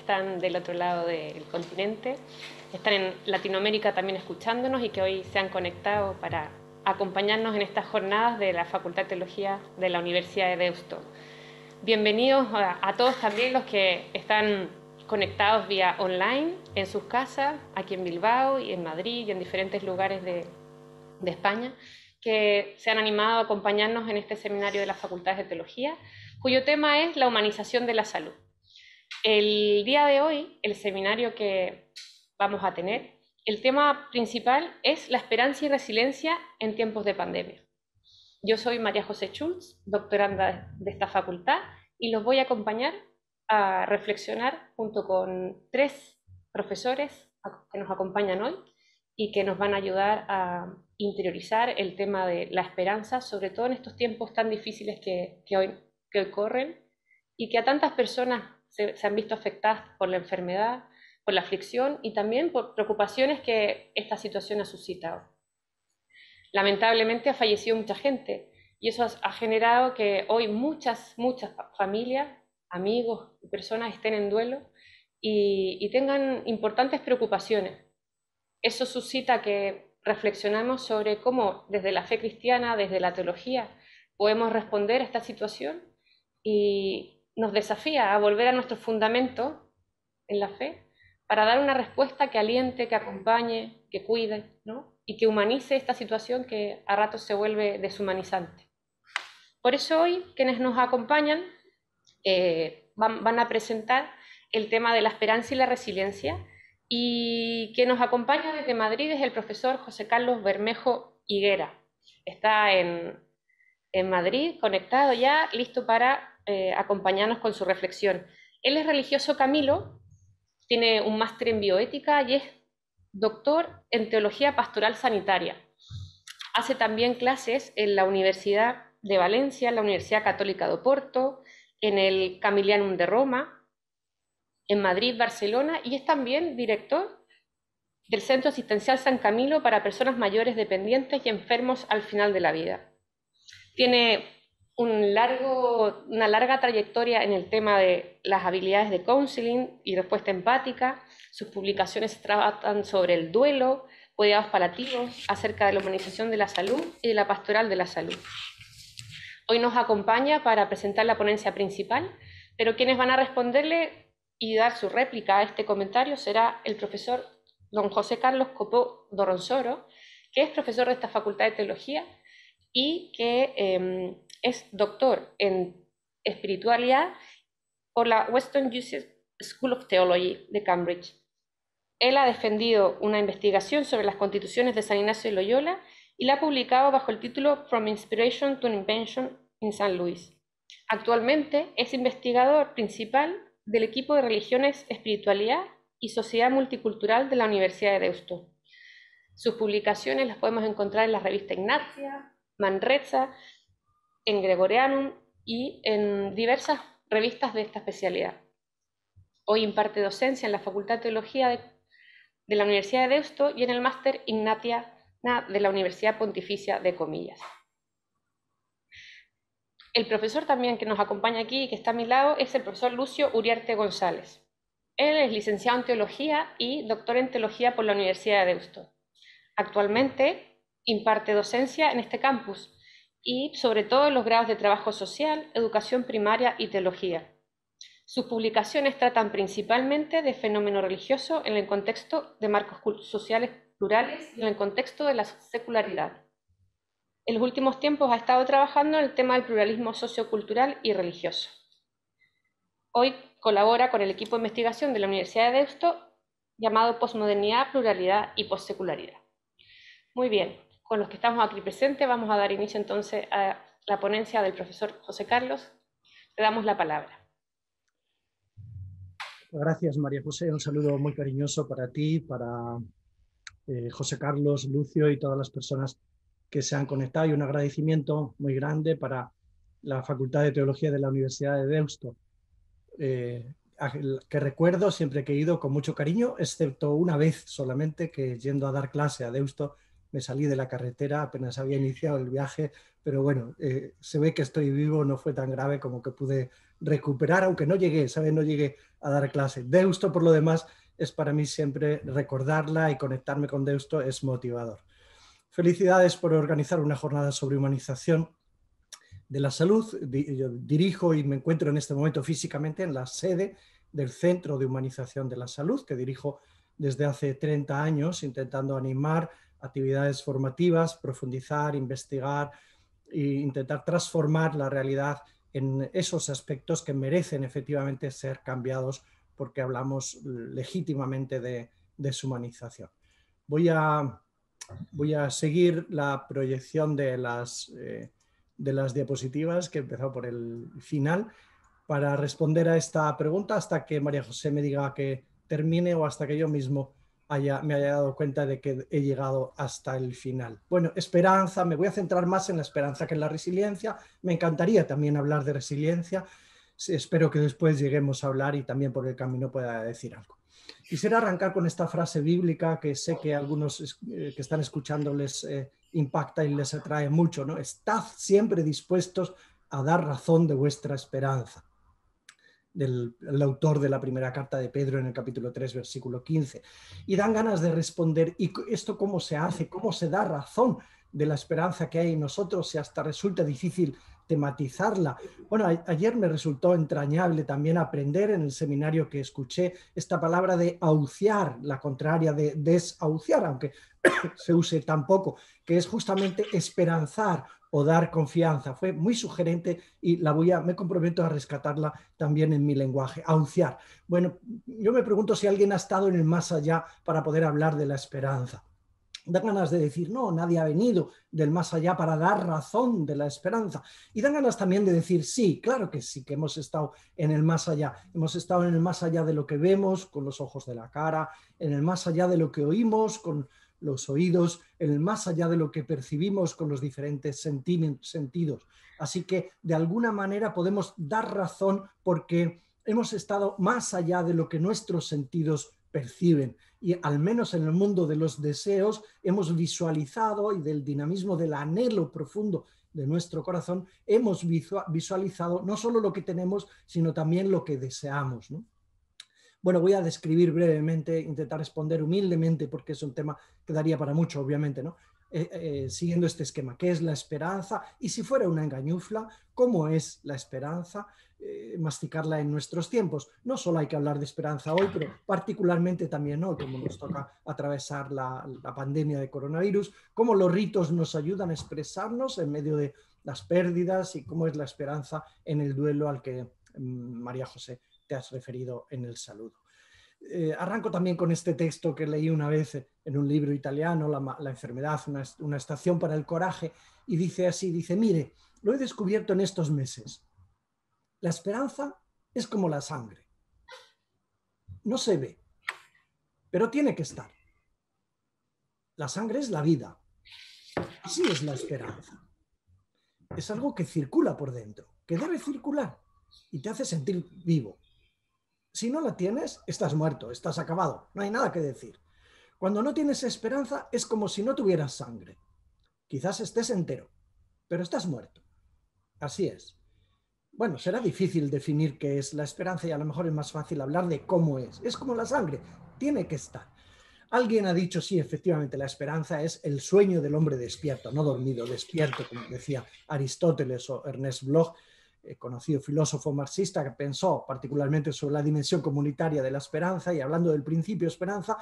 están del otro lado del continente, están en Latinoamérica también escuchándonos y que hoy se han conectado para acompañarnos en estas jornadas de la Facultad de Teología de la Universidad de Deusto. Bienvenidos a todos también los que están conectados vía online en sus casas, aquí en Bilbao y en Madrid y en diferentes lugares de España, que se han animado a acompañarnos en este seminario de las Facultades de Teología, cuyo tema es la humanización de la salud. El día de hoy, el seminario que vamos a tener, el tema principal es la esperanza y resiliencia en tiempos de pandemia. Yo soy María José Schulz, doctoranda de esta facultad, y los voy a acompañar a reflexionar junto con 3 profesores que nos acompañan hoy y que nos van a ayudar a interiorizar el tema de la esperanza, sobre todo en estos tiempos tan difíciles que hoy corren y que a tantas personas se han visto afectadas por la enfermedad, por la aflicción y también por preocupaciones que esta situación ha suscitado. Lamentablemente ha fallecido mucha gente y eso ha generado que hoy muchas familias, amigos y personas estén en duelo y tengan importantes preocupaciones. Eso suscita que reflexionamos sobre cómo desde la fe cristiana, desde la teología, podemos responder a esta situación y nos desafía a volver a nuestro fundamento en la fe para dar una respuesta que aliente, que acompañe, que cuide, ¿no? Y que humanice esta situación que a ratos se vuelve deshumanizante. Por eso hoy quienes nos acompañan van a presentar el tema de la esperanza y la resiliencia, y quien nos acompaña desde Madrid es el profesor José Carlos Bermejo Higuera. Está en Madrid, conectado ya, listo para acompañarnos con su reflexión. Él es religioso camilo, tiene un máster en bioética y es doctor en teología pastoral sanitaria. Hace también clases en la Universidad de Valencia, en la Universidad Católica de Oporto, en el Camilianum de Roma, en Madrid, Barcelona, y es también director del Centro Asistencial San Camilo para personas mayores dependientes y enfermos al final de la vida. Tiene una larga trayectoria en el tema de las habilidades de counseling y respuesta empática. Sus publicaciones tratan sobre el duelo, cuidados paliativos, acerca de la humanización de la salud y de la pastoral de la salud. Hoy nos acompaña para presentar la ponencia principal, pero quienes van a responderle y dar su réplica a este comentario será el profesor don José Carlos Copó Dorronsoro, que es profesor de esta Facultad de Teología y que es doctor en espiritualidad por la Western School of Theology de Cambridge. Él ha defendido una investigación sobre las constituciones de San Ignacio de Loyola y la ha publicado bajo el título From Inspiration to Invention in San Luis. Actualmente es investigador principal del equipo de Religiones, Espiritualidad y Sociedad Multicultural de la Universidad de Deusto. Sus publicaciones las podemos encontrar en la revista Ignatia, Manresa, en Gregorianum y en diversas revistas de esta especialidad. Hoy imparte docencia en la Facultad de Teología de la Universidad de Deusto y en el máster Ignatia de la Universidad Pontificia de Comillas. El profesor también que nos acompaña aquí y que está a mi lado es el profesor Lucio Uriarte González. Él es licenciado en Teología y doctor en Teología por la Universidad de Deusto. Actualmente imparte docencia en este campus y sobre todo en los grados de Trabajo Social, Educación Primaria y Teología. Sus publicaciones tratan principalmente de fenómeno religioso en el contexto de marcos sociales plurales y en el contexto de la secularidad. En los últimos tiempos ha estado trabajando en el tema del pluralismo sociocultural y religioso. Hoy colabora con el equipo de investigación de la Universidad de Deusto llamado Postmodernidad, Pluralidad y Postsecularidad. Muy bien, con los que estamos aquí presentes vamos a dar inicio entonces a la ponencia del profesor José Carlos. Le damos la palabra. Gracias, María José. Un saludo muy cariñoso para ti, para José Carlos, Lucio y todas las personas que se han conectado, y un agradecimiento muy grande para la Facultad de Teología de la Universidad de Deusto, que recuerdo siempre que he ido con mucho cariño, excepto una vez solamente, que yendo a dar clase a Deusto me salí de la carretera, apenas había iniciado el viaje pero bueno, se ve que estoy vivo, no fue tan grave como que pude recuperar, aunque no llegué, ¿sabes? No llegué a dar clase. Deusto, por lo demás, es para mí siempre recordarla y conectarme con Deusto es motivador. Felicidades por organizar una jornada sobre humanización de la salud. Yo dirijo y me encuentro en este momento físicamente en la sede del Centro de Humanización de la Salud, que dirijo desde hace 30 años, intentando animar actividades formativas, profundizar, investigar e intentar transformar la realidad en esos aspectos que merecen efectivamente ser cambiados porque hablamos legítimamente de deshumanización. Voy a seguir la proyección de las diapositivas que he empezado por el final para responder a esta pregunta hasta que María José me diga que termine o hasta que yo mismo me haya dado cuenta de que he llegado hasta el final. Bueno, esperanza, me voy a centrar más en la esperanza que en la resiliencia. Me encantaría también hablar de resiliencia. Espero que después lleguemos a hablar y también por el camino pueda decir algo. Quisiera arrancar con esta frase bíblica que sé que a algunos que están escuchando les impacta y les atrae mucho, ¿no? Estad siempre dispuestos a dar razón de vuestra esperanza. El autor de la primera carta de Pedro en el capítulo 3, versículo 15. Y dan ganas de responder, ¿y esto cómo se hace? ¿Cómo se da razón de la esperanza que hay en nosotros si hasta resulta difícil tematizarla? Bueno, ayer me resultó entrañable también aprender en el seminario que escuché esta palabra de auciar, la contraria de desahuciar, aunque se use tan poco, que es justamente esperanzar o dar confianza. Fue muy sugerente y me comprometo a rescatarla también en mi lenguaje, auciar. Bueno, yo me pregunto si alguien ha estado en el más allá para poder hablar de la esperanza. Dan ganas de decir, no, nadie ha venido del más allá para dar razón de la esperanza. Y dan ganas también de decir, sí, claro que sí, que hemos estado en el más allá. Hemos estado en el más allá de lo que vemos con los ojos de la cara, en el más allá de lo que oímos con los oídos, en el más allá de lo que percibimos con los diferentes sentidos. Así que de alguna manera podemos dar razón porque hemos estado más allá de lo que nuestros sentidos perciben. Y al menos en el mundo de los deseos hemos visualizado, y del dinamismo del anhelo profundo de nuestro corazón, hemos visualizado no solo lo que tenemos, sino también lo que deseamos, ¿no? Bueno, voy a describir brevemente, intentar responder humildemente, porque es un tema que daría para mucho, obviamente, ¿no? Siguiendo este esquema, ¿qué es la esperanza? Y si fuera una engañufla, ¿cómo es la esperanza? Masticarla en nuestros tiempos. No solo hay que hablar de esperanza hoy, pero particularmente también hoy, como nos toca atravesar la pandemia de coronavirus, cómo los ritos nos ayudan a expresarnos en medio de las pérdidas y cómo es la esperanza en el duelo al que María José te has referido en el saludo. Arranco también con este texto que leí una vez en un libro italiano, La enfermedad, una estación para el coraje, y dice así, dice, mire, lo he descubierto en estos meses. La esperanza es como la sangre. No se ve, pero tiene que estar. La sangre es la vida. Así es la esperanza. Es algo que circula por dentro, que debe circular y te hace sentir vivo. Si no la tienes, estás muerto, estás acabado, no hay nada que decir. Cuando no tienes esperanza, es como si no tuvieras sangre. Quizás estés entero, pero estás muerto. Así es. Bueno, será difícil definir qué es la esperanza y a lo mejor es más fácil hablar de cómo es. Es como la sangre, tiene que estar. Alguien ha dicho, sí, efectivamente, la esperanza es el sueño del hombre despierto, no dormido, despierto, como decía Aristóteles o Ernest Bloch, conocido filósofo marxista que pensó particularmente sobre la dimensión comunitaria de la esperanza, y hablando del principio esperanza,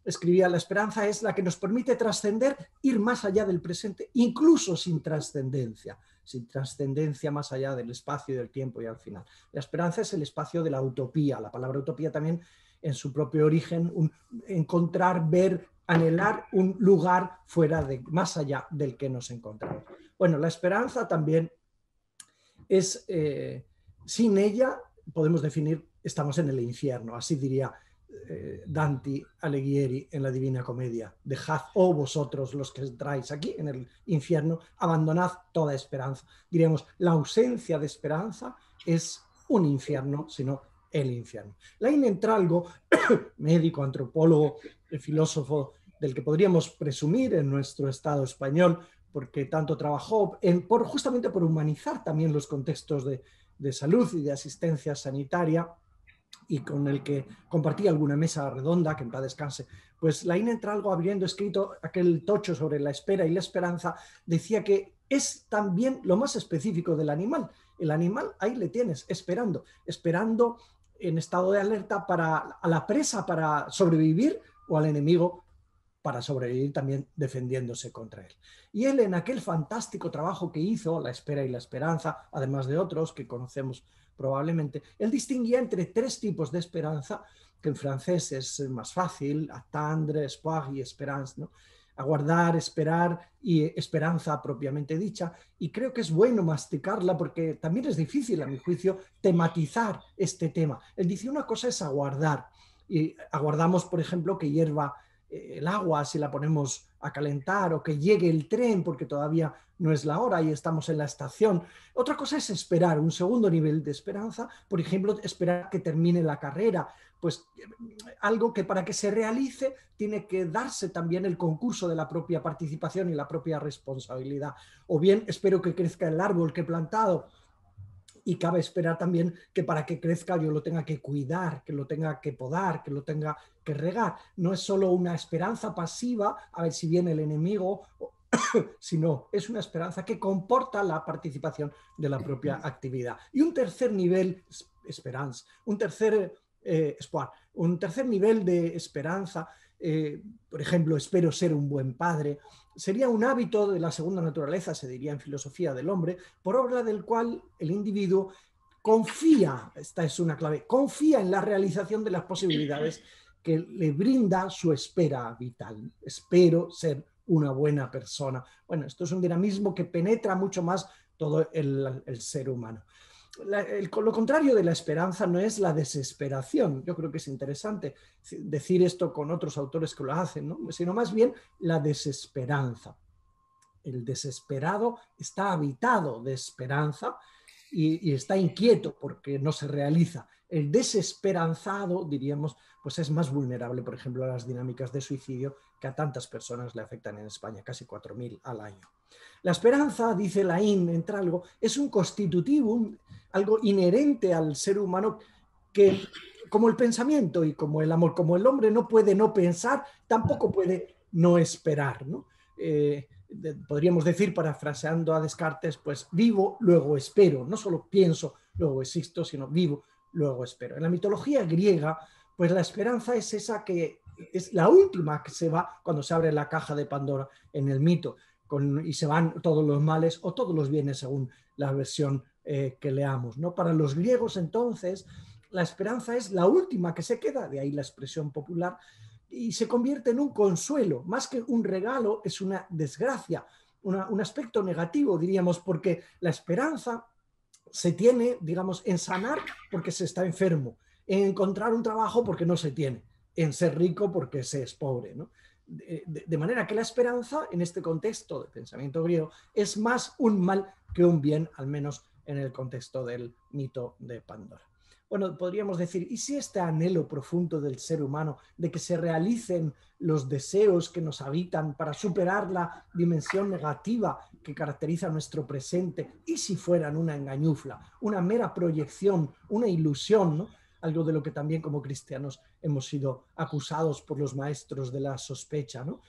escribía, la esperanza es la que nos permite trascender, ir más allá del presente, incluso sin trascendencia más allá del espacio y del tiempo y al final. La esperanza es el espacio de la utopía, la palabra utopía también en su propio origen, encontrar, ver, anhelar un lugar fuera de, más allá del que nos encontramos. Bueno, la esperanza también es, sin ella, podemos definir, estamos en el infierno, así diría Dante Alighieri en la Divina Comedia. Dejad, oh vosotros los que entráis aquí en el infierno, abandonad toda esperanza. Diremos, la ausencia de esperanza es un infierno, sino el infierno. Laín Entralgo, médico, antropólogo, filósofo del que podríamos presumir en nuestro Estado español porque tanto trabajó justamente por humanizar también los contextos de salud y de asistencia sanitaria, y con el que compartía alguna mesa redonda, que en paz descanse. Pues Laín Entralgo, habiendo escrito aquel tocho sobre la espera y la esperanza, decía que es también lo más específico del animal. El animal, ahí le tienes, esperando en estado de alerta a la presa para sobrevivir, o al enemigo para sobrevivir también defendiéndose contra él. Y él, en aquel fantástico trabajo que hizo, La espera y la esperanza, además de otros que conocemos probablemente, él distinguía entre tres tipos de esperanza, que en francés es más fácil: attendre, espoir y espérance, ¿no? Aguardar, esperar y esperanza propiamente dicha. Y creo que es bueno masticarla, porque también es difícil, a mi juicio, tematizar este tema. Él dice: una cosa es aguardar, y aguardamos, por ejemplo, que hierva el agua si la ponemos a calentar, o que llegue el tren porque todavía no es la hora y estamos en la estación. Otra cosa es esperar, un segundo nivel de esperanza, por ejemplo, esperar que termine la carrera, pues algo que para que se realice tiene que darse también el concurso de la propia participación y la propia responsabilidad. O bien espero que crezca el árbol que he plantado, y cabe esperar también que para que crezca yo lo tenga que cuidar, que lo tenga que podar, que lo tenga que regar. No es solo una esperanza pasiva a ver si viene el enemigo, sino es una esperanza que comporta la participación de la propia actividad. Y un tercer nivel, esperanza, un tercer nivel de esperanza, por ejemplo, espero ser un buen padre, sería un hábito de la segunda naturaleza, se diría en filosofía del hombre, por obra del cual el individuo confía, esta es una clave, confía en la realización de las posibilidades que le brinda su espera vital. Espero ser una buena persona. Bueno, esto es un dinamismo que penetra mucho más todo el ser humano. Lo contrario de la esperanza no es la desesperación. Yo creo que es interesante decir esto con otros autores que lo hacen, ¿no? Sino más bien la desesperanza. El desesperado está habitado de esperanza y está inquieto porque no se realiza. El desesperanzado, diríamos, pues es más vulnerable, por ejemplo, a las dinámicas de suicidio que a tantas personas le afectan en España, casi 4.000 al año. La esperanza, dice Laín Entralgo, es un constitutivo, algo inherente al ser humano, que, como el pensamiento y como el amor, como el hombre no puede no pensar, tampoco puede no esperar, ¿no? Podríamos decir, parafraseando a Descartes, pues vivo, luego espero. No solo pienso, luego existo, sino vivo, luego espero. En la mitología griega, pues la esperanza es esa que es la última que se va cuando se abre la caja de Pandora en el mito, y se van todos los males o todos los bienes según la versión que leamos, ¿no? Para los griegos, entonces, la esperanza es la última que se queda, de ahí la expresión popular, y se convierte en un consuelo. Más que un regalo, es una desgracia, un aspecto negativo, diríamos, porque la esperanza se tiene, digamos, en sanar porque se está enfermo, en encontrar un trabajo porque no se tiene, en ser rico porque se es pobre, ¿no? De manera que la esperanza, en este contexto de pensamiento griego, es más un mal que un bien, al menos en el contexto del mito de Pandora. Bueno, podríamos decir, ¿y si este anhelo profundo del ser humano de que se realicen los deseos que nos habitan para superar la dimensión negativa que caracteriza nuestro presente, y si fueran una engañufla, una mera proyección, una ilusión, ¿no? Algo de lo que también como cristianos hemos sido acusados por los maestros de la sospecha, ¿no?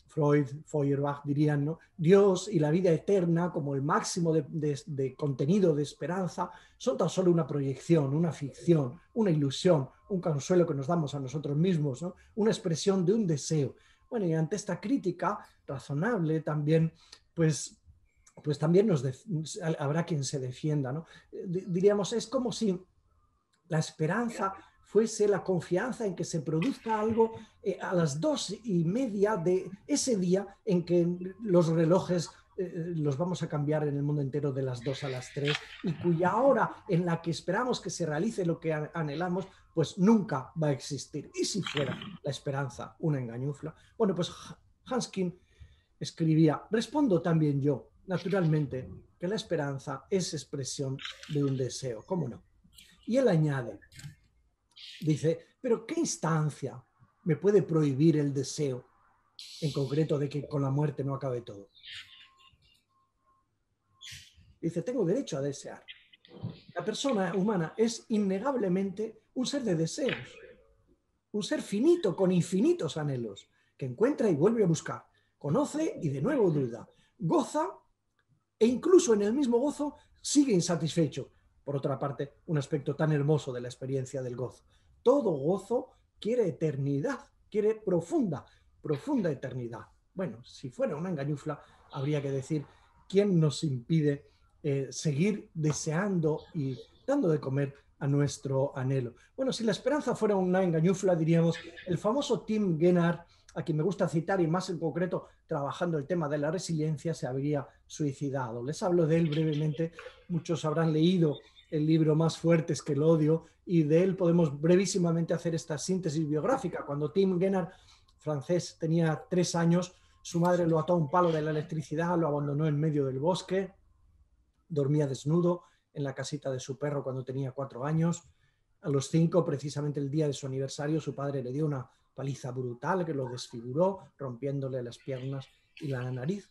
Freud, Feuerbach dirían, ¿no? Dios y la vida eterna, como el máximo de contenido de esperanza, son tan solo una proyección, una ficción, una ilusión, un consuelo que nos damos a nosotros mismos, ¿no? Una expresión de un deseo. Bueno, y ante esta crítica razonable también, pues también habrá quien se defienda, ¿no? Diríamos, es como si la esperanza fuese la confianza en que se produzca algo a las 2:30 de ese día en que los relojes los vamos a cambiar en el mundo entero de las 2 a las 3, y cuya hora en la que esperamos que se realice lo que anhelamos, pues nunca va a existir. ¿Y si fuera la esperanza una engañufla? Bueno, pues Hanskin escribía: respondo también yo, naturalmente, que la esperanza es expresión de un deseo, ¿cómo no? Y él añade, dice, pero ¿qué instancia me puede prohibir el deseo, en concreto, de que con la muerte no acabe todo? Dice, tengo derecho a desear. La persona humana es innegablemente un ser de deseos, un ser finito con infinitos anhelos, que encuentra y vuelve a buscar, conoce y de nuevo duda, goza e incluso en el mismo gozo sigue insatisfecho. Por otra parte, un aspecto tan hermoso de la experiencia del gozo. Todo gozo quiere eternidad, quiere profunda eternidad. Bueno, si fuera una engañufla, habría que decir, ¿quién nos impide seguir deseando y dando de comer a nuestro anhelo? Bueno, si la esperanza fuera una engañufla, diríamos, el famoso Tim Gennard, a quien me gusta citar y más en concreto trabajando el tema de la resiliencia, se habría suicidado. Les hablo de él brevemente, muchos habrán leído el libro Más fuertes que el odio y de él podemos brevísimamente hacer esta síntesis biográfica. Cuando Tim Gennard, francés, tenía 3 años, su madre lo ató a un palo de la electricidad, lo abandonó en medio del bosque, dormía desnudo en la casita de su perro cuando tenía 4 años. A los 5, precisamente el día de su aniversario, su padre le dio una paliza brutal que lo desfiguró, rompiéndole las piernas y la nariz.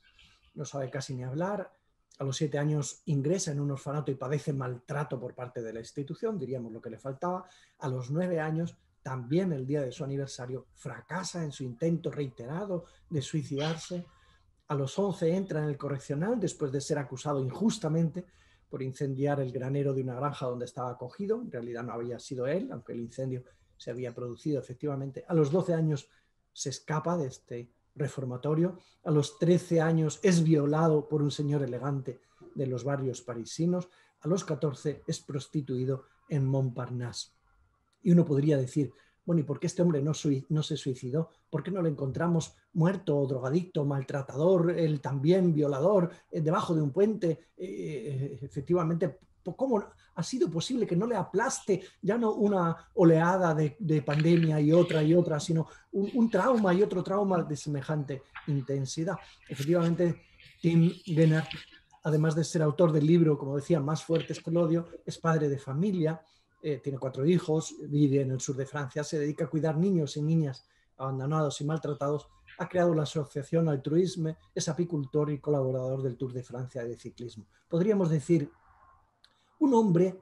No sabe casi ni hablar. A los 7 años ingresa en un orfanato y padece maltrato por parte de la institución, diríamos lo que le faltaba. A los 9 años, también el día de su aniversario, fracasa en su intento reiterado de suicidarse. A los 11 entra en el correccional después de ser acusado injustamente por incendiar el granero de una granja donde estaba acogido. En realidad no había sido él, aunque el incendio se había producido efectivamente. A los 12 años se escapa de este reformatorio. A los 13 años es violado por un señor elegante de los barrios parisinos. A los 14 es prostituido en Montparnasse. Y uno podría decir, bueno, ¿y por qué este hombre no se suicidó? ¿Por qué no lo encontramos muerto, drogadicto, maltratador, él también violador, debajo de un puente? Efectivamente, ¿cómo ha sido posible que no le aplaste ya no una oleada de pandemia y otra, sino un trauma y otro trauma de semejante intensidad? Efectivamente, Tim Gennard, además de ser autor del libro, como decía, Más fuertes que el odio, es padre de familia, tiene 4 hijos, vive en el sur de Francia, se dedica a cuidar niños y niñas abandonados y maltratados, ha creado la asociación Altruisme, es apicultor y colaborador del Tour de Francia de ciclismo. Podríamos decir, un hombre,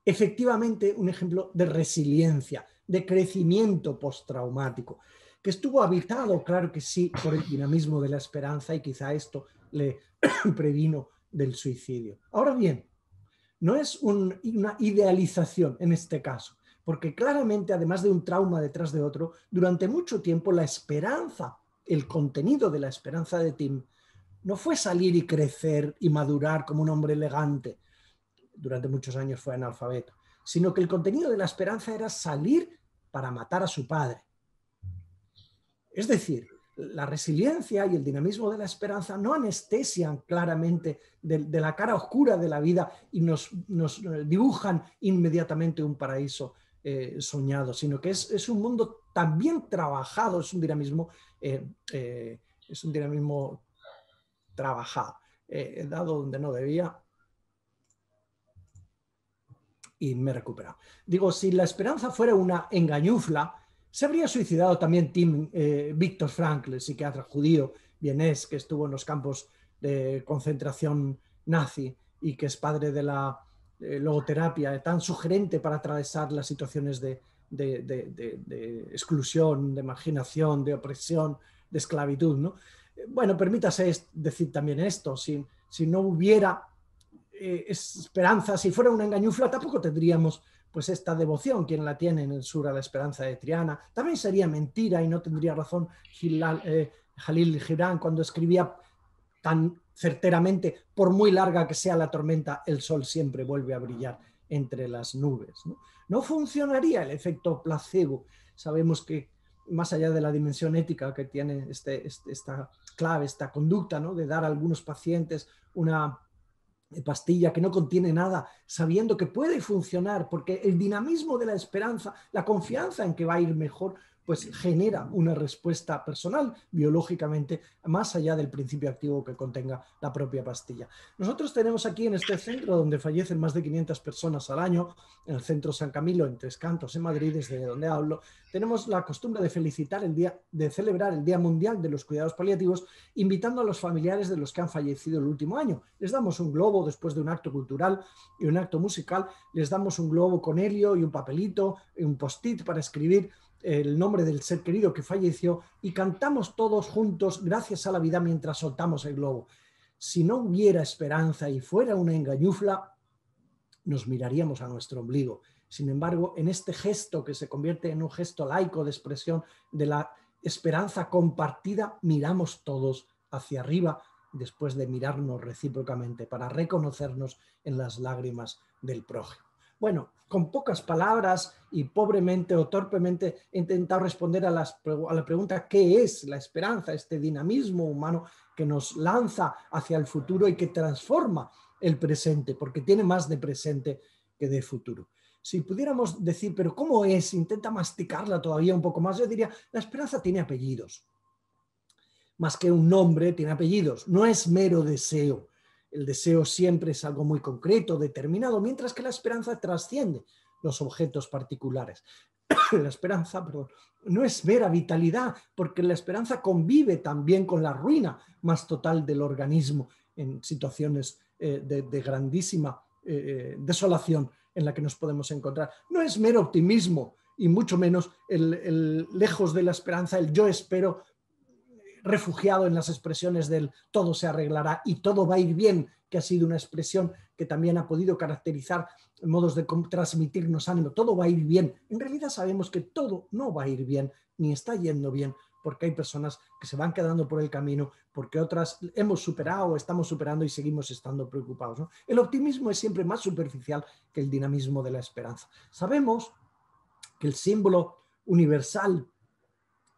efectivamente, un ejemplo de resiliencia, de crecimiento postraumático, que estuvo habitado, claro que sí, por el dinamismo de la esperanza y quizá esto le previno del suicidio. Ahora bien, no es una idealización en este caso, porque claramente, además de un trauma detrás de otro, durante mucho tiempo la esperanza, el contenido de la esperanza de Tim, no fue salir y crecer y madurar como un hombre elegante, durante muchos años fue analfabeto, sino que el contenido de la esperanza era salir para matar a su padre. Es decir, la resiliencia y el dinamismo de la esperanza no anestesian claramente de la cara oscura de la vida y nos dibujan inmediatamente un paraíso soñado, sino que es un mundo también trabajado, es un dinamismo trabajado. He dado donde no debía y me he recuperado. Digo, si la esperanza fuera una engañufla, se habría suicidado también Viktor Frankl, el psiquiatra judío vienés que estuvo en los campos de concentración nazi y que es padre de la logoterapia, tan sugerente para atravesar las situaciones de exclusión, de marginación, de opresión, de esclavitud, ¿no? Bueno, permítase decir también esto, si no hubiera esperanza, si fuera una engañufla, tampoco tendríamos pues esta devoción, quien la tiene en el sur a la esperanza de Triana. También sería mentira y no tendría razón Jalil Gibran cuando escribía tan certeramente, por muy larga que sea la tormenta, el sol siempre vuelve a brillar entre las nubes. No funcionaría el efecto placebo. Sabemos que más allá de la dimensión ética que tiene esta clave, esta conducta, ¿no?, de dar a algunos pacientes una pastilla que no contiene nada, sabiendo que puede funcionar, porque el dinamismo de la esperanza, la confianza en que va a ir mejor, pues genera una respuesta personal biológicamente más allá del principio activo que contenga la propia pastilla. Nosotros tenemos aquí en este centro donde fallecen más de 500 personas al año, en el centro San Camilo, en Tres Cantos, en Madrid, desde donde hablo, tenemos la costumbre de celebrar el Día Mundial de los Cuidados Paliativos, invitando a los familiares de los que han fallecido el último año. Les damos un globo después de un acto cultural y un acto musical, les damos un globo con helio y un papelito, y un post-it para escribir el nombre del ser querido que falleció y cantamos todos juntos Gracias a la vida mientras soltamos el globo. Si no hubiera esperanza y fuera una engañufla, nos miraríamos a nuestro ombligo. Sin embargo, en este gesto que se convierte en un gesto laico de expresión de la esperanza compartida, miramos todos hacia arriba después de mirarnos recíprocamente para reconocernos en las lágrimas del prójimo. Bueno, con pocas palabras y pobremente o torpemente he intentado responder a la pregunta ¿qué es la esperanza? Este dinamismo humano que nos lanza hacia el futuro y que transforma el presente, porque tiene más de presente que de futuro. Si pudiéramos decir, pero ¿cómo es? Intenta masticarla todavía un poco más. Yo diría, la esperanza tiene apellidos. Más que un nombre, tiene apellidos. No es mero deseo. El deseo siempre es algo muy concreto, determinado, mientras que la esperanza trasciende los objetos particulares. La esperanza, perdón, no es mera vitalidad, porque la esperanza convive también con la ruina más total del organismo en situaciones de grandísima desolación en la que nos podemos encontrar. No es mero optimismo y mucho menos lejos de la esperanza, el yo espero refugiado en las expresiones del todo se arreglará y todo va a ir bien, que ha sido una expresión que también ha podido caracterizar modos de transmitirnos ánimo, todo va a ir bien. En realidad sabemos que todo no va a ir bien, ni está yendo bien, porque hay personas que se van quedando por el camino, porque otras hemos superado, estamos superando y seguimos estando preocupados, ¿no? El optimismo es siempre más superficial que el dinamismo de la esperanza. Sabemos que el símbolo universal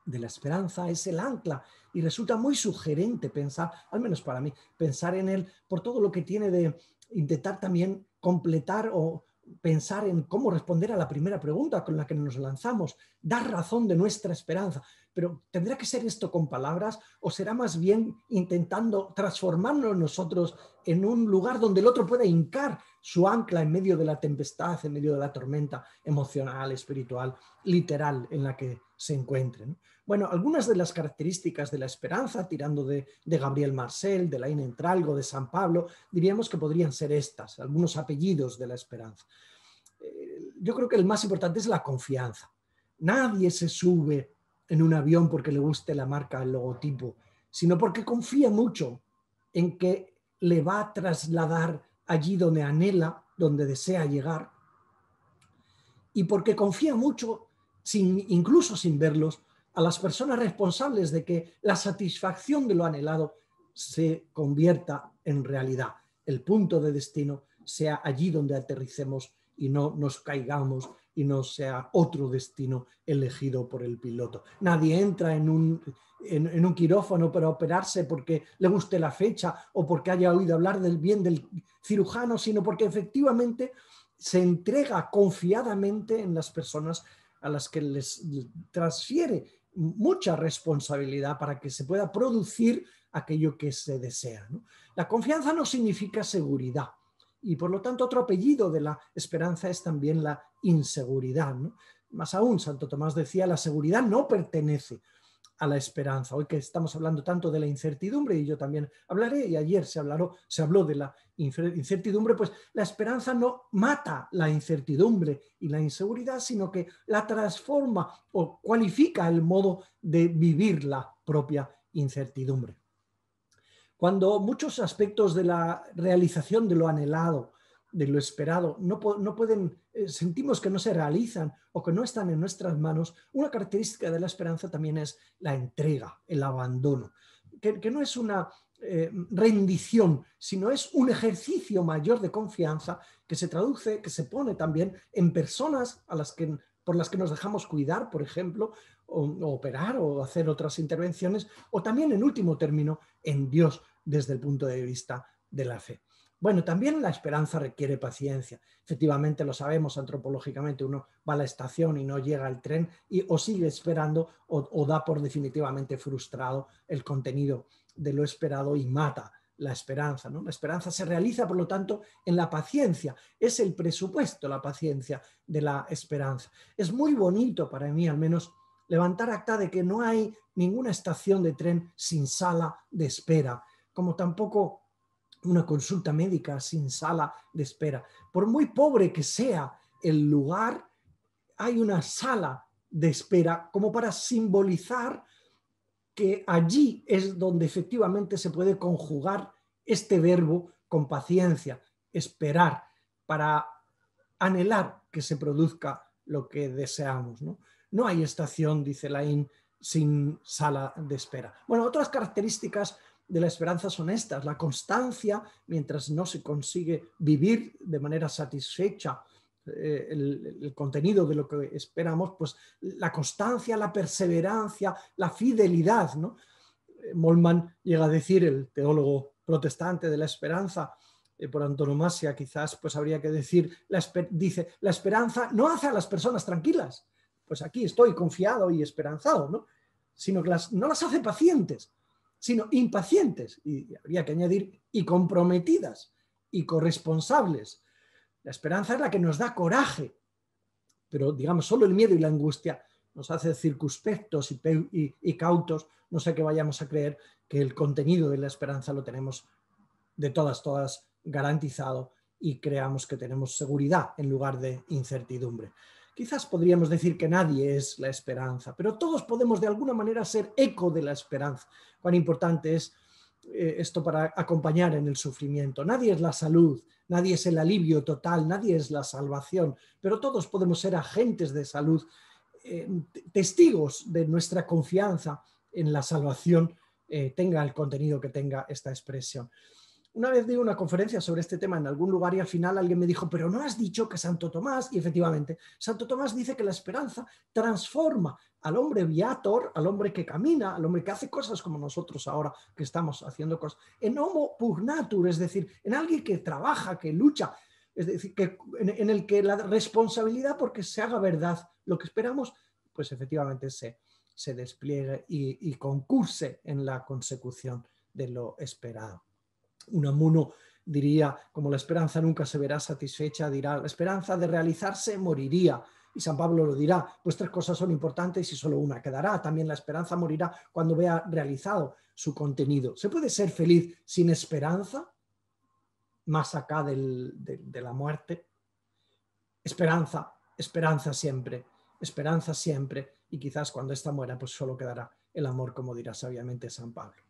de la esperanza es el ancla y resulta muy sugerente pensar, al menos para mí, pensar en él por todo lo que tiene de intentar también completar o pensar en cómo responder a la primera pregunta con la que nos lanzamos, dar razón de nuestra esperanza. Pero ¿tendrá que ser esto con palabras o será más bien intentando transformarnos nosotros en un lugar donde el otro pueda hincar su ancla en medio de la tempestad, en medio de la tormenta emocional, espiritual, literal en la que se encuentren? Bueno, algunas de las características de la esperanza, tirando de Gabriel Marcel, de Laín Entralgo, de San Pablo, diríamos que podrían ser estas, algunos apellidos de la esperanza. Yo creo que el más importante es la confianza. Nadie se sube en un avión porque le guste la marca, el logotipo, sino porque confía mucho en que le va a trasladar allí donde anhela, donde desea llegar, y porque confía mucho, incluso sin verlos, a las personas responsables de que la satisfacción de lo anhelado se convierta en realidad. El punto de destino sea allí donde aterricemos y no nos caigamos y no sea otro destino elegido por el piloto. Nadie entra en un quirófano para operarse porque le guste la fecha o porque haya oído hablar del bien del cirujano, sino porque efectivamente se entrega confiadamente en las personas a las que les transfiere mucha responsabilidad para que se pueda producir aquello que se desea, ¿no? La confianza no significa seguridad y por lo tanto otro apellido de la esperanza es también la inseguridad, ¿no? Más aún, Santo Tomás decía, la seguridad no pertenece a la esperanza. Hoy que estamos hablando tanto de la incertidumbre, y yo también hablaré, y ayer se habló de la incertidumbre, pues la esperanza no mata la incertidumbre y la inseguridad, sino que la transforma o cualifica el modo de vivir la propia incertidumbre. Cuando muchos aspectos de la realización de lo anhelado, de lo esperado, no pueden, sentimos que no se realizan o que no están en nuestras manos, una característica de la esperanza también es la entrega, el abandono, que no es una rendición, sino es un ejercicio mayor de confianza que se traduce, que se pone también en personas por las que nos dejamos cuidar, por ejemplo, o operar o hacer otras intervenciones, o también, en último término, en Dios desde el punto de vista de la fe. Bueno, también la esperanza requiere paciencia. Efectivamente, lo sabemos antropológicamente, uno va a la estación y no llega el tren o sigue esperando o da por definitivamente frustrado el contenido de lo esperado y mata la esperanza, ¿no? La esperanza se realiza, por lo tanto, en la paciencia. Es el presupuesto, la paciencia de la esperanza. Es muy bonito para mí, al menos, levantar acta de que no hay ninguna estación de tren sin sala de espera, como tampoco una consulta médica sin sala de espera. Por muy pobre que sea el lugar, hay una sala de espera como para simbolizar que allí es donde efectivamente se puede conjugar este verbo con paciencia, esperar, para anhelar que se produzca lo que deseamos, ¿no? No hay estación, dice Laín, sin sala de espera. Bueno, otras características de la esperanza son estas: la constancia, mientras no se consigue vivir de manera satisfecha el contenido de lo que esperamos, pues la constancia, la perseverancia, la fidelidad, ¿no? Moltmann llega a decir, el teólogo protestante de la esperanza, por antonomasia quizás, pues habría que decir, dice, la esperanza no hace a las personas tranquilas, pues aquí estoy confiado y esperanzado, ¿no? Sino que no las hace pacientes, sino impacientes, y habría que añadir, y comprometidas, y corresponsables. La esperanza es la que nos da coraje, pero digamos, solo el miedo y la angustia nos hace circunspectos y cautos, no sé que vayamos a creer que el contenido de la esperanza lo tenemos de todas garantizado y creamos que tenemos seguridad en lugar de incertidumbre. Quizás podríamos decir que nadie es la esperanza, pero todos podemos de alguna manera ser eco de la esperanza. Cuán importante es esto para acompañar en el sufrimiento. Nadie es la salud, nadie es el alivio total, nadie es la salvación, pero todos podemos ser agentes de salud, testigos de nuestra confianza en la salvación, tenga el contenido que tenga esta expresión. Una vez di una conferencia sobre este tema en algún lugar y al final alguien me dijo, pero no has dicho que Santo Tomás, y efectivamente, Santo Tomás dice que la esperanza transforma al hombre viator, al hombre que camina, al hombre que hace cosas como nosotros ahora que estamos haciendo cosas, en homo pugnatur, es decir, en alguien que trabaja, que lucha, es decir, que, en el que la responsabilidad porque se haga verdad lo que esperamos, pues efectivamente se despliegue y concurse en la consecución de lo esperado. Unamuno diría, como la esperanza nunca se verá satisfecha, dirá, la esperanza de realizarse moriría. Y San Pablo lo dirá, pues tres cosas son importantes y solo una quedará. También la esperanza morirá cuando vea realizado su contenido. ¿Se puede ser feliz sin esperanza? Más acá de la muerte. Esperanza, esperanza siempre, y quizás cuando ésta muera, pues solo quedará el amor, como dirá sabiamente San Pablo.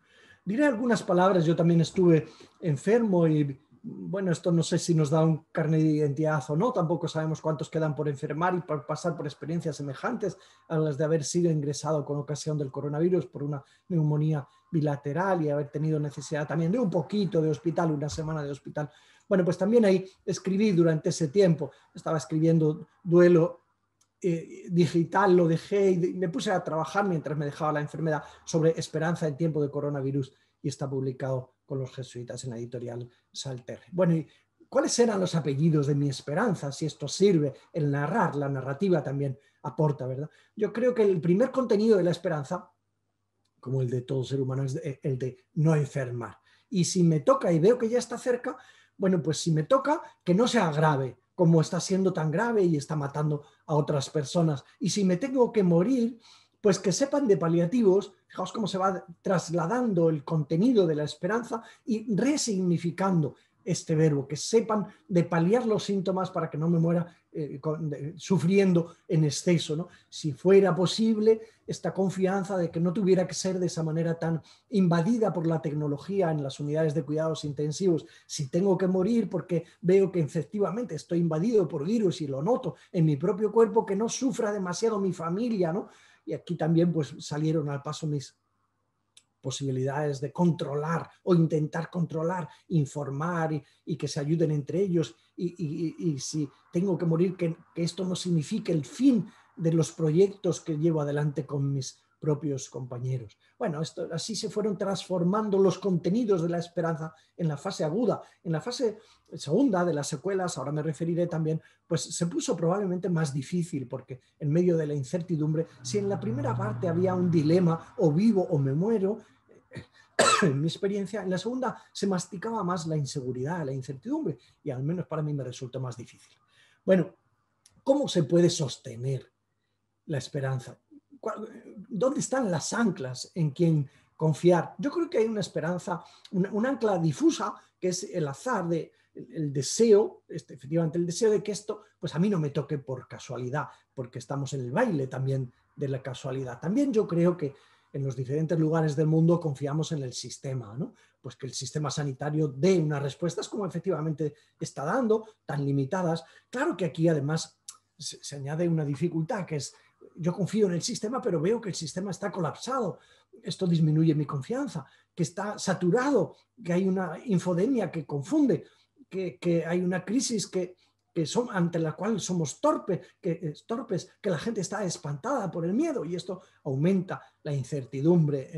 Diré algunas palabras, yo también estuve enfermo y bueno, esto no sé si nos da un carnet de identidad o no, tampoco sabemos cuántos quedan por enfermar y por pasar por experiencias semejantes a las de haber sido ingresado con ocasión del coronavirus por una neumonía bilateral y haber tenido necesidad también de un poquito de hospital, una semana de hospital. Bueno, pues también ahí escribí durante ese tiempo, estaba escribiendo duelo digital, lo dejé y me puse a trabajar mientras me dejaba la enfermedad sobre esperanza en tiempo de coronavirus y está publicado con los jesuitas en la editorial Salterre. Bueno, ¿y cuáles eran los apellidos de mi esperanza? Si esto sirve, el narrar, la narrativa también aporta, ¿verdad? Yo creo que el primer contenido de la esperanza, como el de todo ser humano, es el de no enfermar. Y si me toca y veo que ya está cerca, bueno, pues si me toca, que no sea grave, como está siendo tan grave y está matando a otras personas. Y si me tengo que morir, pues que sepan de paliativos, fijaos cómo se va trasladando el contenido de la esperanza y resignificando este verbo, que sepan de paliar los síntomas para que no me muera sufriendo en exceso, ¿no? Si fuera posible, esta confianza de que no tuviera que ser de esa manera tan invadida por la tecnología en las unidades de cuidados intensivos. Si tengo que morir porque veo que efectivamente estoy invadido por virus y lo noto en mi propio cuerpo, que no sufra demasiado mi familia, ¿no? Y aquí también pues salieron al paso mis posibilidades de controlar o intentar controlar, informar y que se ayuden entre ellos y si tengo que morir, que esto no signifique el fin de los proyectos que llevo adelante con mis propios compañeros. Bueno, así se fueron transformando los contenidos de la esperanza en la fase aguda. En la fase segunda de las secuelas, ahora me referiré también, pues se puso probablemente más difícil, porque en medio de la incertidumbre, si en la primera parte había un dilema, o vivo o me muero, en mi experiencia, en la segunda se masticaba más la inseguridad, la incertidumbre, y al menos para mí me resultó más difícil. Bueno, ¿cómo se puede sostener la esperanza? ¿Dónde están las anclas en quien confiar? Yo creo que hay una esperanza, un ancla difusa, que es el azar, el deseo, efectivamente el deseo de que esto, pues a mí no me toque por casualidad, porque estamos en el baile también de la casualidad. También yo creo que en los diferentes lugares del mundo confiamos en el sistema, ¿no? Pues que el sistema sanitario dé unas respuestas como efectivamente está dando, tan limitadas. Claro que aquí además se añade una dificultad, que es yo confío en el sistema, pero veo que el sistema está colapsado. Esto disminuye mi confianza, que está saturado, que hay una infodemia que confunde, que hay una crisis ante la cual somos torpes, que la gente está espantada por el miedo, y esto aumenta la incertidumbre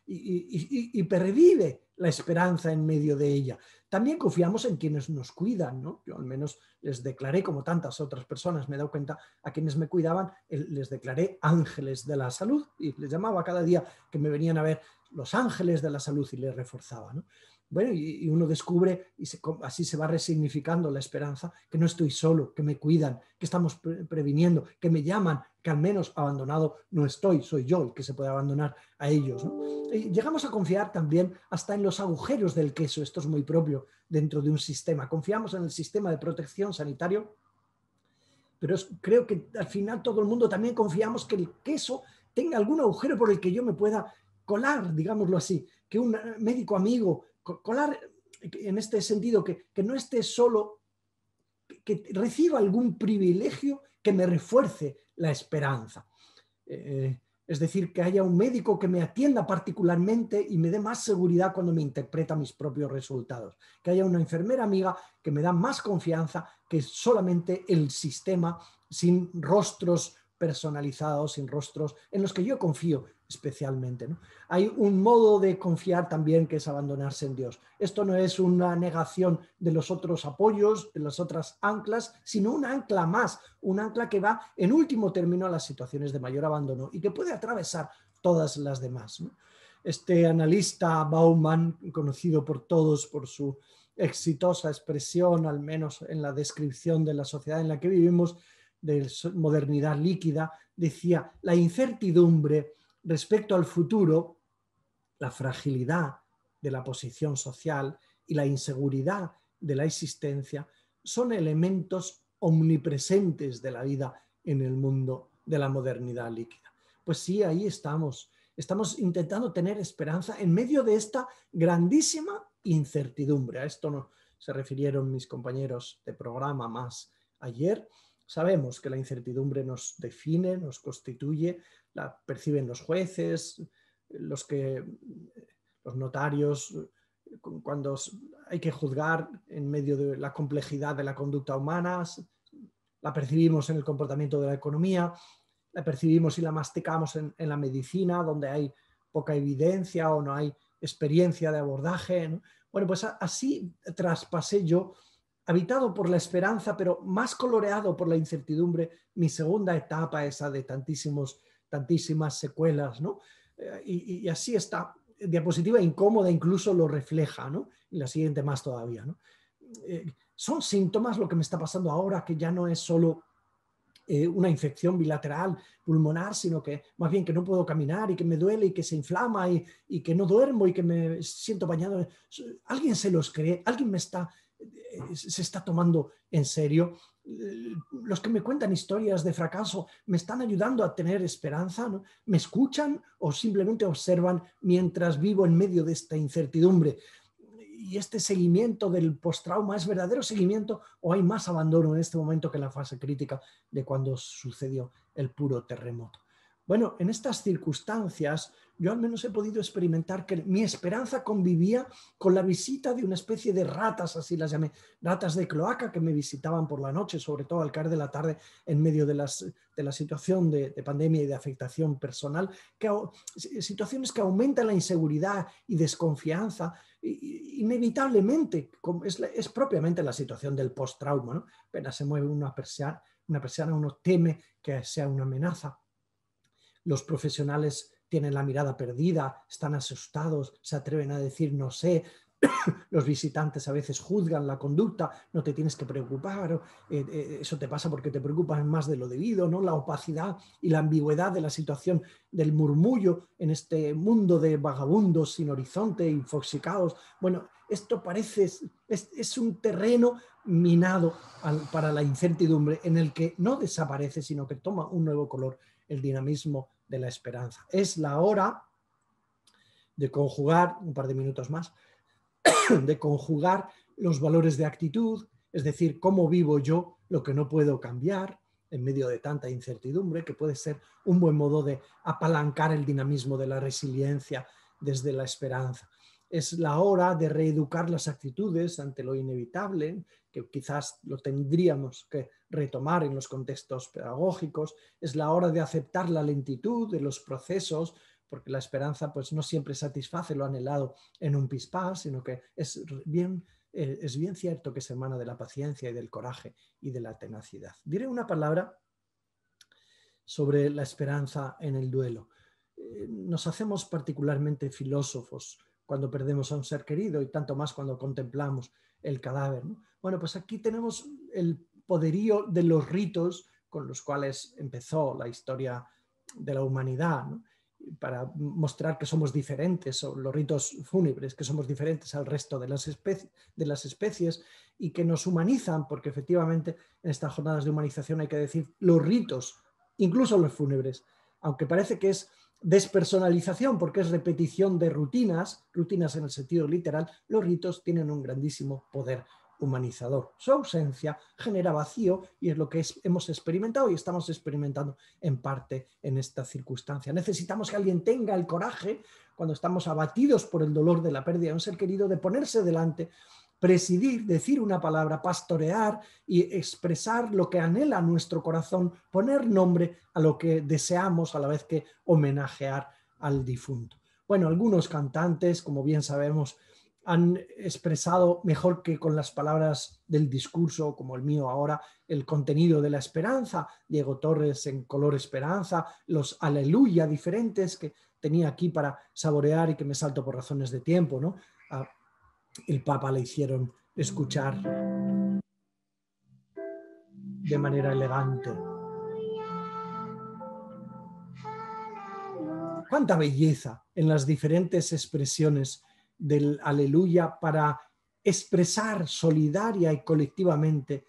y pervive la esperanza en medio de ella. También confiamos en quienes nos cuidan, ¿no? Yo al menos les declaré, como tantas otras personas, me he dado cuenta, a quienes me cuidaban, les declaré ángeles de la salud, y les llamaba cada día que me venían a ver los ángeles de la salud, y les reforzaba, ¿no? Bueno, y uno descubre, y así se va resignificando la esperanza, que no estoy solo, que me cuidan, que estamos previniendo, que me llaman, que al menos abandonado no estoy, soy yo el que se puede abandonar a ellos, ¿no? Y llegamos a confiar también hasta en los agujeros del queso. Esto es muy propio dentro de un sistema. Confiamos en el sistema de protección sanitario, pero creo que al final todo el mundo también confiamos que el queso tenga algún agujero por el que yo me pueda colar, digámoslo así, que un médico amigo, colar en este sentido, que no esté solo, que reciba algún privilegio que me refuerce la esperanza. Es decir, que haya un médico que me atienda particularmente y me dé más seguridad cuando me interpreta mis propios resultados. Que haya una enfermera amiga que me da más confianza que solamente el sistema sin rostros personalizados, sin rostros en los que yo confío especialmente, ¿no? Hay un modo de confiar también que es abandonarse en Dios. Esto no es una negación de los otros apoyos, de las otras anclas, sino un ancla más, un ancla que va en último término a las situaciones de mayor abandono y que puede atravesar todas las demás, ¿no? Este analista Bauman, conocido por todos por su exitosa expresión, al menos en la descripción de la sociedad en la que vivimos, de modernidad líquida, decía: la incertidumbre respecto al futuro, la fragilidad de la posición social y la inseguridad de la existencia son elementos omnipresentes de la vida en el mundo de la modernidad líquida. Pues sí, ahí estamos. Estamos intentando tener esperanza en medio de esta grandísima incertidumbre. A esto no se refirieron mis compañeros de programa más ayer. Sabemos que la incertidumbre nos define, nos constituye, la perciben los jueces, los notarios, cuando hay que juzgar en medio de la complejidad de la conducta humana, la percibimos en el comportamiento de la economía, la percibimos y la masticamos en la medicina, donde hay poca evidencia o no hay experiencia de abordaje, ¿no? Bueno, pues así traspasé yo, habitado por la esperanza, pero más coloreado por la incertidumbre, mi segunda etapa, esa de tantísimas secuelas, ¿no? Y así esta diapositiva incómoda incluso lo refleja, ¿no? Y la siguiente más todavía, ¿no? Son síntomas lo que me está pasando ahora, que ya no es solo una infección bilateral pulmonar, sino que más bien que no puedo caminar y que me duele y que se inflama y que no duermo y que me siento bañado. ¿Alguien se los cree? ¿Alguien se está tomando en serio? Los que me cuentan historias de fracaso me están ayudando a tener esperanza, ¿no? ¿Me escuchan o simplemente observan mientras vivo en medio de esta incertidumbre? ¿Y este seguimiento del postrauma es verdadero seguimiento o hay más abandono en este momento que en la fase crítica de cuando sucedió el puro terremoto? Bueno, en estas circunstancias yo al menos he podido experimentar que mi esperanza convivía con la visita de una especie de ratas, así las llamé, ratas de cloaca que me visitaban por la noche, sobre todo al caer de la tarde en medio de la situación de pandemia y de afectación personal, situaciones que aumentan la inseguridad y desconfianza, inevitablemente, es propiamente la situación del post-trauma, ¿no? Apenas se mueve una persiana, uno teme que sea una amenaza. Los profesionales tienen la mirada perdida, están asustados, se atreven a decir no sé. Los visitantes a veces juzgan la conducta, no te tienes que preocupar, eso te pasa porque te preocupas más de lo debido, ¿no? La opacidad y la ambigüedad de la situación del murmullo en este mundo de vagabundos sin horizonte, infoxicados. Bueno, esto parece, es un terreno minado para la incertidumbre en el que no desaparece, sino que toma un nuevo color el dinamismo de la esperanza. Es la hora de conjugar, un par de minutos más, de conjugar los valores de actitud, es decir, cómo vivo yo lo que no puedo cambiar en medio de tanta incertidumbre, que puede ser un buen modo de apalancar el dinamismo de la resiliencia desde la esperanza. Es la hora de reeducar las actitudes ante lo inevitable, que quizás lo tendríamos que retomar en los contextos pedagógicos. Es la hora de aceptar la lentitud de los procesos, porque la esperanza pues, no siempre satisface lo anhelado en un pispás, sino que es bien cierto que se emana de la paciencia y del coraje y de la tenacidad. Diré una palabra sobre la esperanza en el duelo. Nos hacemos particularmente filósofos cuando perdemos a un ser querido y tanto más cuando contemplamos el cadáver, ¿no? Bueno, pues aquí tenemos el poderío de los ritos con los cuales empezó la historia de la humanidad, ¿no? Para mostrar que somos diferentes, o los ritos fúnebres, que somos diferentes al resto de las especies y que nos humanizan, porque efectivamente en estas jornadas de humanización hay que decir los ritos, incluso los fúnebres, aunque parece que es despersonalización porque es repetición de rutinas en el sentido literal, los ritos tienen un grandísimo poder humanizador. Su ausencia genera vacío y es lo que hemos experimentado y estamos experimentando en parte en esta circunstancia. Necesitamos que alguien tenga el coraje, cuando estamos abatidos por el dolor de la pérdida de un ser querido, de ponerse delante, presidir, decir una palabra, pastorear y expresar lo que anhela nuestro corazón, poner nombre a lo que deseamos a la vez que homenajear al difunto. Bueno, algunos cantantes, como bien sabemos, han expresado mejor que con las palabras del discurso, como el mío ahora, el contenido de la esperanza. Diego Torres en Color Esperanza, los aleluya diferentes que tenía aquí para saborear y que me salto por razones de tiempo, ¿no? El Papa le hicieron escuchar de manera elegante. Cuánta belleza en las diferentes expresiones del aleluya para expresar solidaria y colectivamente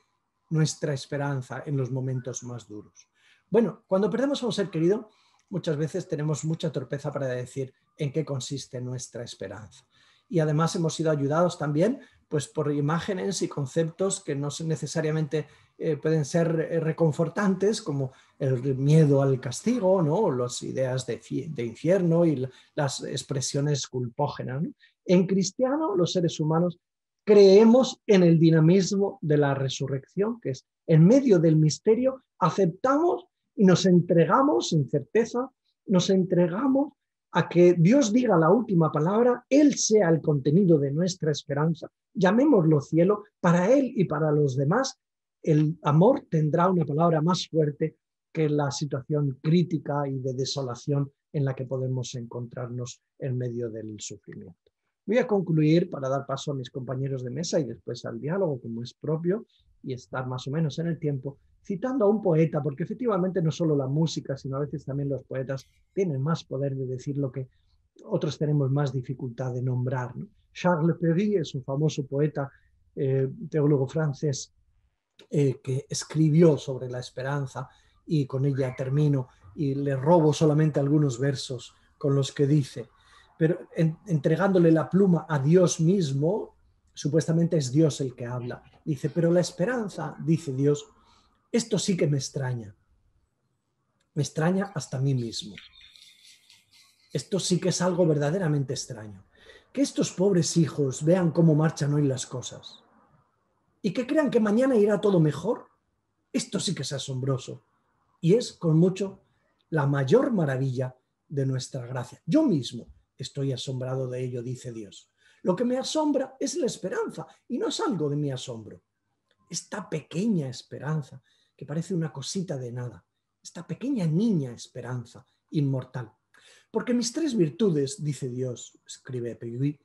nuestra esperanza en los momentos más duros. Bueno, cuando perdemos a un ser querido, muchas veces tenemos mucha torpeza para decir en qué consiste nuestra esperanza. Y además hemos sido ayudados también pues, por imágenes y conceptos que no necesariamente pueden ser reconfortantes, como el miedo al castigo, ¿no? Las ideas de infierno y las expresiones culpógenas, ¿no? En cristiano, los seres humanos creemos en el dinamismo de la resurrección, que es en medio del misterio, aceptamos y nos entregamos sin certeza, nos entregamos a que Dios diga la última palabra, Él sea el contenido de nuestra esperanza, llamémoslo cielo, para Él y para los demás, el amor tendrá una palabra más fuerte que la situación crítica y de desolación en la que podemos encontrarnos en medio del sufrimiento. Voy a concluir para dar paso a mis compañeros de mesa y después al diálogo, como es propio, y estar más o menos en el tiempo, citando a un poeta, porque efectivamente no solo la música, sino a veces también los poetas tienen más poder de decir lo que otros tenemos más dificultad de nombrar, ¿no? Charles Péguy es un famoso poeta, teólogo francés, que escribió sobre la esperanza, y con ella termino y le robo solamente algunos versos con los que dice, pero entregándole la pluma a Dios mismo, supuestamente es Dios el que habla, dice, pero la esperanza, dice Dios, esto sí que me extraña. me extraña hasta a mí mismo. Esto sí que es algo verdaderamente extraño. Que estos pobres hijos vean cómo marchan hoy las cosas y que crean que mañana irá todo mejor, esto sí que es asombroso. Y es, con mucho, la mayor maravilla de nuestra gracia. Yo mismo estoy asombrado de ello, dice Dios. Lo que me asombra es la esperanza y no es algo de mi asombro. Esta pequeña esperanza, que parece una cosita de nada, esta pequeña niña esperanza inmortal. Porque mis tres virtudes, dice Dios, escribe Peggy,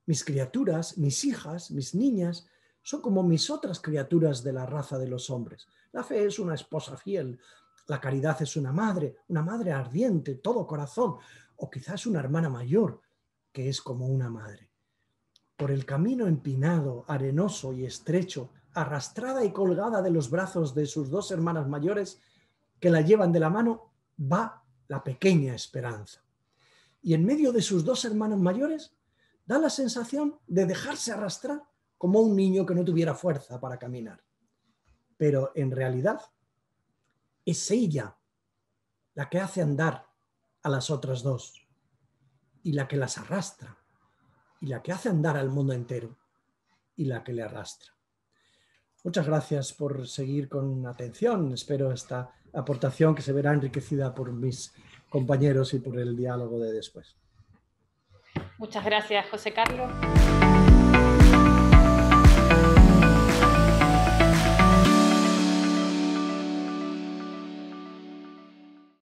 mis criaturas, mis hijas, mis niñas, son como mis otras criaturas de la raza de los hombres. La fe es una esposa fiel, la caridad es una madre ardiente, todo corazón, o quizás una hermana mayor, que es como una madre. Por el camino empinado, arenoso y estrecho, arrastrada y colgada de los brazos de sus dos hermanas mayores, que la llevan de la mano, va la pequeña esperanza. Y en medio de sus dos hermanos mayores, da la sensación de dejarse arrastrar como un niño que no tuviera fuerza para caminar. Pero en realidad es ella la que hace andar a las otras dos y la que las arrastra y la que hace andar al mundo entero y la que le arrastra. Muchas gracias por seguir con atención. Espero esta aportación que se verá enriquecida por mis compañeros y por el diálogo de después. Muchas gracias, José Carlos.